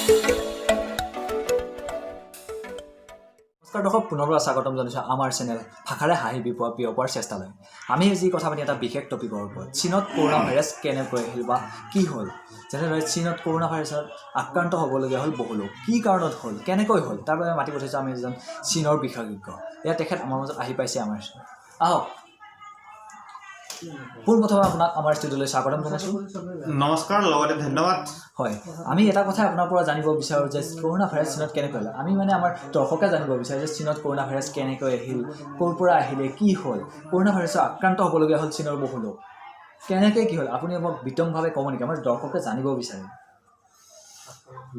নমস্কাৰ দৰ্শক, পুনৰবাৰ স্বাগতম জনাইছোঁ আমাৰ চেনেল ভাষাৰে হাঁহি বিয়পোৱাৰ চেষ্টালৈ। আমি আজি কথা পাতি এটা বিশেষ টপিকৰ ওপৰত, চীনত কৰোণা ভাইৰাছ কেনেকৈ আহিল বা কি হ'ল। যেনেদৰে চীনত কৰোণা ভাইৰাছত আক্ৰান্ত হ'বলগীয়া হ'ল বহু লোক, কি কাৰণত হ'ল, কেনেকৈ হ'ল, তাৰ বাবে মাতি পঠিয়াইছোঁ আমি এজন চীনৰ বিশেষজ্ঞ। এয়া তেখেত আমাৰ মাজত আহি পাইছে। আমাৰ আহক, পোনপ্ৰথমে আপোনাক আমাৰ ষ্টুডিঅ'লৈ স্বাগতম জনাইছোঁ। নমস্কাৰ, লগতে ধন্যবাদ। হয়, আমি এটা কথা আপোনাৰ পৰা জানিব বিচাৰোঁ যে কৰোণা ভাইৰাছ চীনত কেনেকৈ হ'ল। আমি আমাৰ দৰ্শকে জানিব বিচাৰোঁ যে চীনত কৰোণা ভাইৰাছ কেনেকৈ আহিল, ক'ৰ পৰা আহিলে, কি হ'ল, কৰোণা ভাইৰাছত আক্ৰান্ত হ'বলগীয়া হ'ল চীনৰ বহু লোক, কেনেকৈ কি হ'ল, আপুনি মোক বিতংভাৱে ক'ব নেকি? আমাৰ দৰ্শকে জানিব বিচাৰে।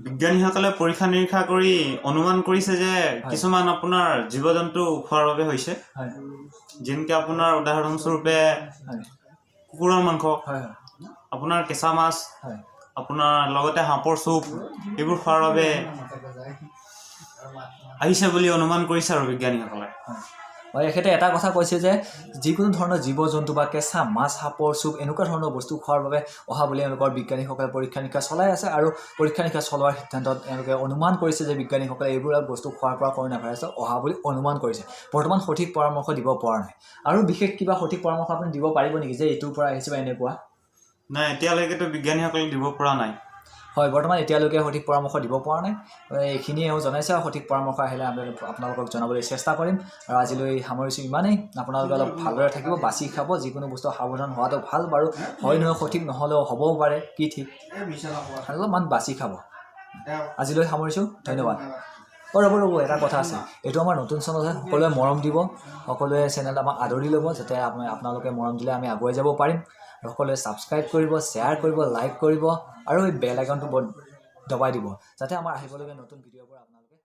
বিজ্ঞানীসকলে পৰীক্ষা নিৰীক্ষা কৰি অনুমান কৰিছে যে কিছুমান আপোনাৰ জীৱ জন্তু খোৱাৰ বাবে হৈছে। যেনেকৈ আপোনাৰ উদাহৰণস্বৰূপে কুকুৰৰ মাংস, আপোনাৰ কেঁচা মাছ, আপোনাৰ লগতে সাপৰ চুপ, এইবোৰ খোৱাৰ বাবে আহিছে বুলি অনুমান কৰিছে আৰু বিজ্ঞানীসকলে। হয়, এখেতে এটা কথা কৈছে যে যিকোনো ধৰণৰ জীৱ জন্তু বা কেঁচা মাছ, সাপৰ চুপ এনেকুৱা ধৰণৰ বস্তু খোৱাৰ বাবে অহা বুলি এওঁলোকৰ বিজ্ঞানীসকলে পৰীক্ষা নিৰীক্ষা চলাই আছে। আৰু পৰীক্ষা নিৰীক্ষা চলোৱাৰ সিদ্ধান্তত এওঁলোকে অনুমান কৰিছে যে বিজ্ঞানীসকলে এইবোৰ বস্তু খোৱাৰ পৰা কৰোণা ভাইৰাছ অহা বুলি অনুমান কৰিছে। বৰ্তমান সঠিক পৰামৰ্শ দিব পৰা নাই। আৰু বিশেষ কিবা সঠিক পৰামৰ্শ আপুনি দিব পাৰিব নেকি যে এইটোৰ পৰা আহিছে বা এনেকুৱা? নাই, এতিয়ালৈকেতো বিজ্ঞানীসকলে দিব পৰা নাই। হয়, বৰ্তমান এতিয়ালৈকে সঠিক পৰামৰ্শ দিব পৰা নাই। এইখিনিয়ে জনাইছে, সঠিক পৰামৰ্শ আহিলে আমি আপোনালোকক জনাবলৈ চেষ্টা কৰিম। আৰু আজিলৈ সামৰিছোঁ ইমানেই। আপোনালোকে অলপ ভালদৰে থাকিব, বাছি খাব, যিকোনো বস্তু সাৱধান হোৱাটো ভাল বাৰু। হয় নহয় সঠিক নহ'লেও হ'বও পাৰে, কি ঠিক, অলপমান বাছি খাব। আজিলৈ সামৰিছোঁ, ধন্যবাদ। ৰ'ব, এটা কথা আছে, এইটো আমাৰ নতুন চেনেল হয়, সকলোৱে মৰম দিব, সকলোৱে চেনেল আমাক আদৰি ল'ব, যাতে আপোনালোকে মৰম দিলে আমি আগুৱাই যাব পাৰিম। আৰু সকলোৱে ছাবস্ক্ৰাইব কৰিব, শ্বেয়াৰ কৰিব, লাইক কৰিব, আৰু এই বেল আইকনটো দবাই দিব, যাতে আমাৰ আহিবলগীয়া নতুন ভিডিঅ'বোৰ আপোনালোকে